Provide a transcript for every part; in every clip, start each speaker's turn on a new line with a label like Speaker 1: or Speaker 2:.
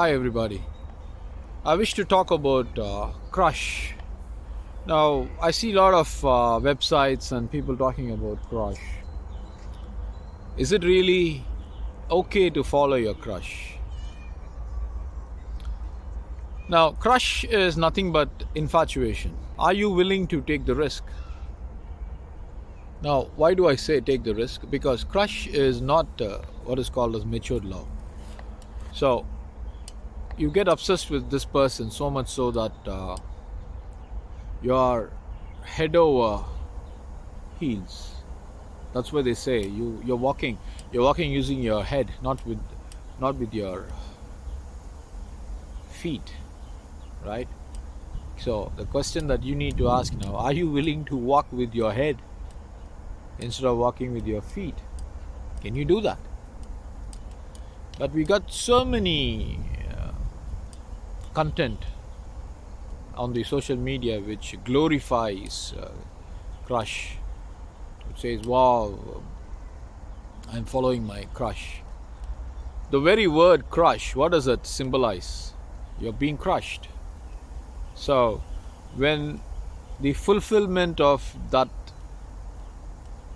Speaker 1: Hi everybody. I wish to talk about crush. Now, I see a lot of websites and people talking about crush. Is it really okay to follow your crush? Now, crush is nothing but infatuation. Are you willing to take the risk? Now, why do I say take the risk? Because crush is not what is called as matured love. So, you get obsessed with this person so much so that you are head over heels. That's why they say you're walking using your head, not with your feet, right? So the question that you need to ask now: are you willing to walk with your head instead of walking with your feet? Can you do that? But we got so many content on the social media which glorifies crush. It says, "Wow, I'm following my crush." The very word crush, what does it symbolize? You're being crushed. So, when the fulfillment of that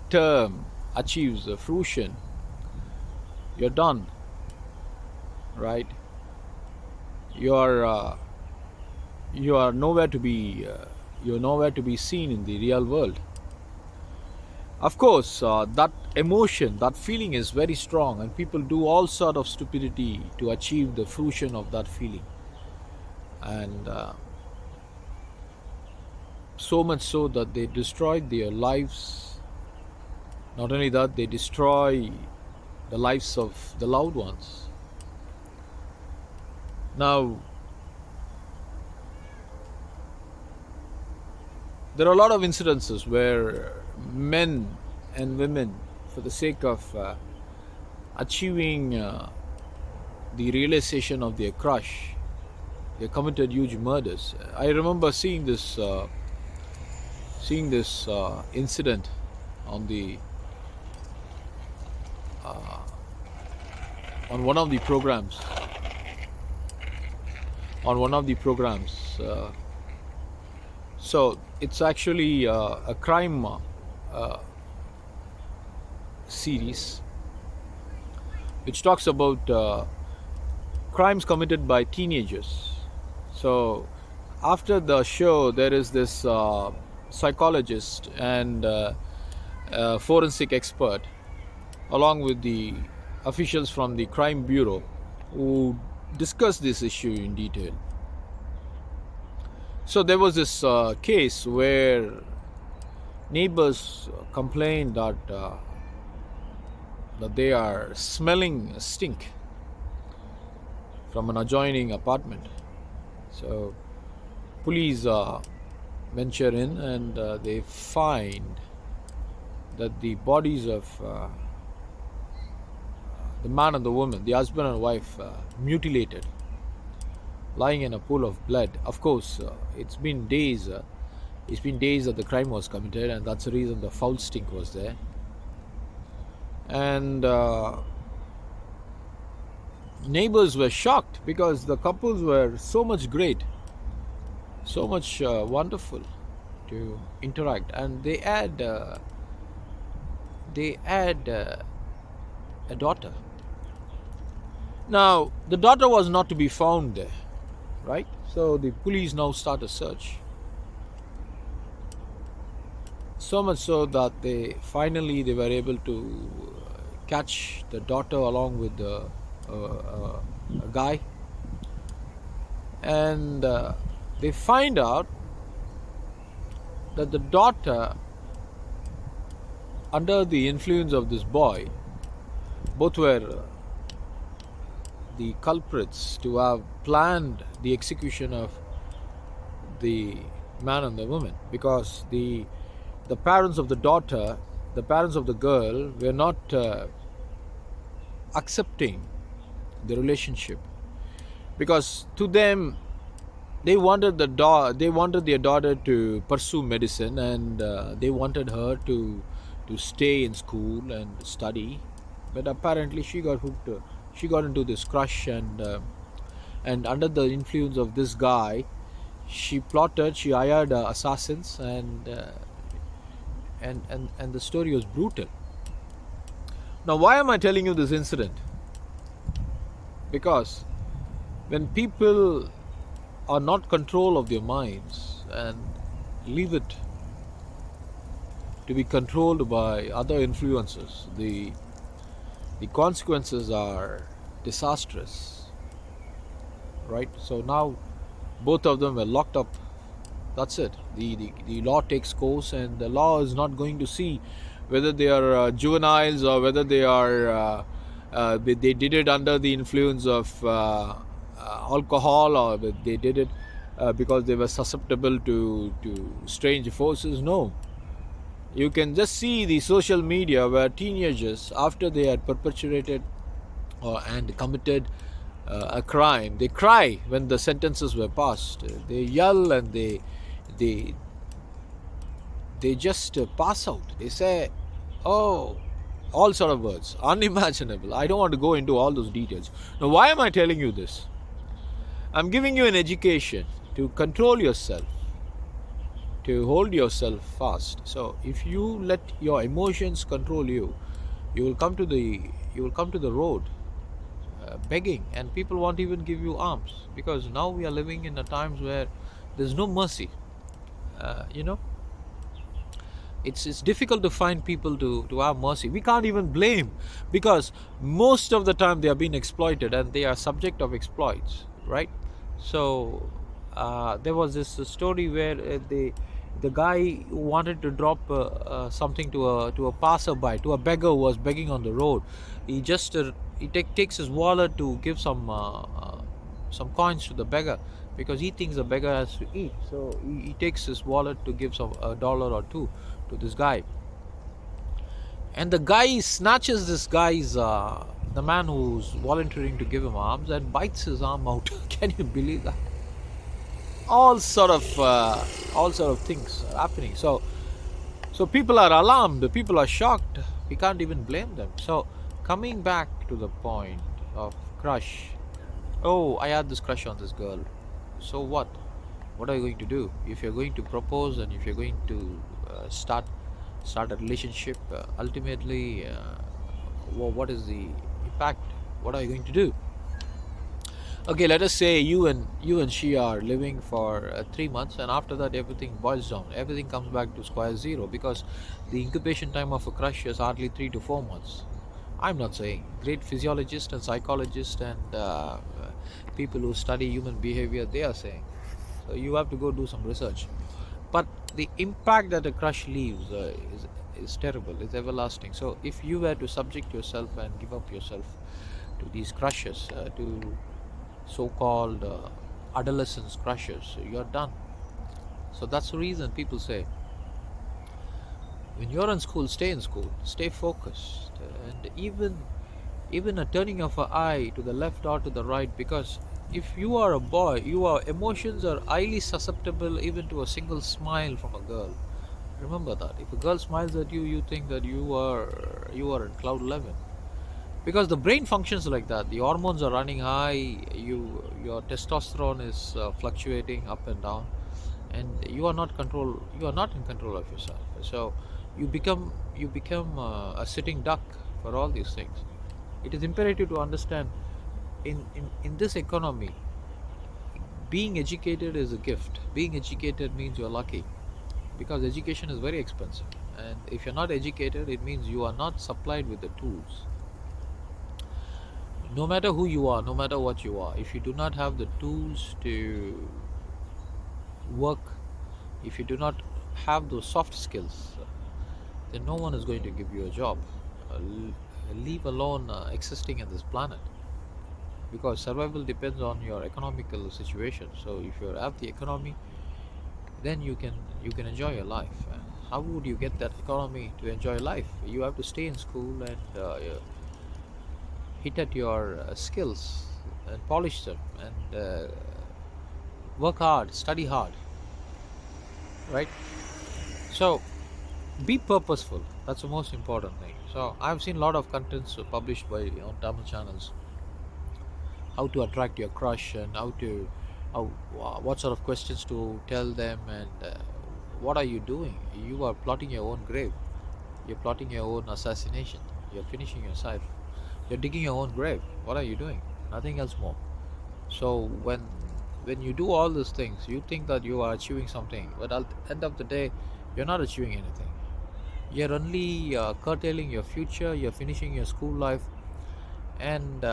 Speaker 1: term achieves a fruition, you're done, right? You are uh, you are nowhere to be you're nowhere to be seen in the real world. Of course, that emotion, that feeling is very strong, and people do all sort of stupidity to achieve the fruition of that feeling, and so much so that they destroyed their lives. Not only that, they destroy the lives of the loved ones. Now, there are a lot of incidences where men and women, for the sake of achieving the realization of their crush, they committed huge murders. I remember seeing this incident on the on one of the programs on one of the programs. So it's actually a crime series which talks about crimes committed by teenagers. So after the show, there is this psychologist and forensic expert, along with the officials from the crime bureau, who discuss this issue in detail. So there was this case where neighbors complained that they are smelling a stink from an adjoining apartment. So police venture in, and they find that the bodies of the man and the woman, the husband and wife, mutilated, lying in a pool of blood. Of course, it's been days. It's been days that the crime was committed, and that's the reason the foul stink was there. And neighbors were shocked because the couples were so much great, so much wonderful to interact, and they had a daughter. Now the daughter was not to be found there, right? So the police now start a search. So much so that they were able to catch the daughter along with a guy, and they find out that the daughter, under the influence of this boy, both were the culprits to have planned the execution of the man and the woman, because the parents of the daughter, the parents of the girl, were not accepting the relationship, because to them they wanted their daughter to pursue medicine, and they wanted her to stay in school and study. But apparently she got hooked. She got into this crush, and and under the influence of this guy, she plotted, she hired assassins, and the story was brutal. Now, why am I telling you this incident? Because when people are not control of their minds and leave it to be controlled by other influences, the consequences are disastrous, right? So now both of them were locked up. That's it. The law takes course, and the law is not going to see whether they are juveniles or whether they are they did it under the influence of alcohol, or they did it because they were susceptible to strange forces. No, you can just see the social media where teenagers, after they had perpetrated and committed a crime, they cry when the sentences were passed. They yell and they they just pass out. They say, "Oh, all sort of words, unimaginable." I don't want to go into all those details. Now, why am I telling you this? I'm giving you an education to control yourself, to hold yourself fast. So if you let your emotions control you, you will come to the road begging, and people won't even give you alms, because now we are living in the times where there's no mercy. You know, it's difficult to find people to have mercy. We can't even blame, because most of the time they are being exploited and they are subject of exploits, right? So there was this story where the guy wanted to drop something to a passerby, to a beggar who was begging on the road. He just takes his wallet to give some coins to the beggar, because he thinks the beggar has to eat. So he takes his wallet to give a dollar or two to this guy, and the guy snatches this guy's the man who's volunteering to give him arms, and bites his arm out. Can you believe that? All sort of things are happening. So people are alarmed, people are shocked. We can't even blame them. So coming back to the point of crush. Oh, I had this crush on this girl. So what are you going to do if you're going to propose, and if you're going to start a relationship? Ultimately, what is the impact? What are you going to do? Okay, let us say you and she are living for 3 months, and after that everything boils down. Everything comes back to square zero, because the incubation time of a crush is hardly 3 to 4 months. I'm not saying. Great physiologists and psychologists and people who study human behavior, they are saying. So you have to go do some research. But the impact that a crush leaves is terrible. It's everlasting. So if you were to subject yourself and give up yourself to these crushes, to so-called adolescence crushes, you're done. So that's the reason people say, when you're in school, stay focused, and even a turning of an eye to the left or to the right, because if you are a boy, your emotions are highly susceptible even to a single smile from a girl. Remember that. If a girl smiles at you, you think that you are in cloud 11, because the brain functions like that. The hormones are running high, your testosterone is fluctuating up and down, and you are not in control of yourself. So you become a sitting duck for all these things. It is imperative to understand, in this economy, being educated is a gift. Being educated means you're lucky, because education is very expensive, and if you're not educated, it means you are not supplied with the tools. No matter who you are, no matter what you are, if you do not have the tools to work, if you do not have those soft skills, then no one is going to give you a job, leave alone existing in this planet, because survival depends on your economical situation. So if you have the economy, then you can enjoy your life. And how would you get that economy to enjoy life? You have to stay in school and hit at your skills and polish them, and work hard, study hard, right? So be purposeful. That's the most important thing. So I've seen a lot of contents published by on Tamil channels how to attract your crush, and how, what sort of questions to tell them, and what are you doing? You are plotting your own grave. You're plotting your own assassination. You're finishing yourself. You're digging your own grave. What are you doing? Nothing else more. So when you do all these things, you think that you are achieving something, but at the end of the day, you're not achieving anything. You're only curtailing your future. You're finishing your school life, and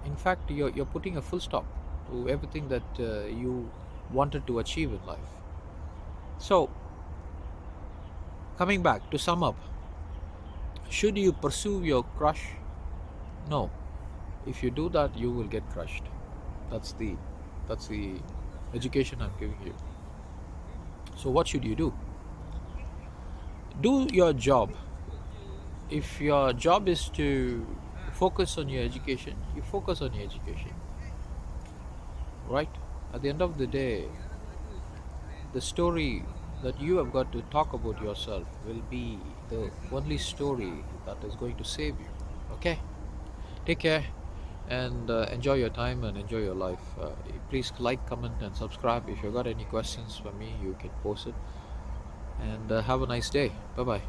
Speaker 1: in fact, you're putting a full stop to everything that you wanted to achieve in life. So, coming back to sum up, should you pursue your crush? No. If you do that, you will get crushed. That's the education I'm giving you. So what should you do? Do your job. If your job is to focus on your education, you focus on your education, right? At the end of the day, the story that you have got to talk about yourself will be the only story that is going to save you. Okay? Take care, and enjoy your time and enjoy your life. Please like, comment, and subscribe. If you got any questions for me, you can post it. And have a nice day. Bye bye.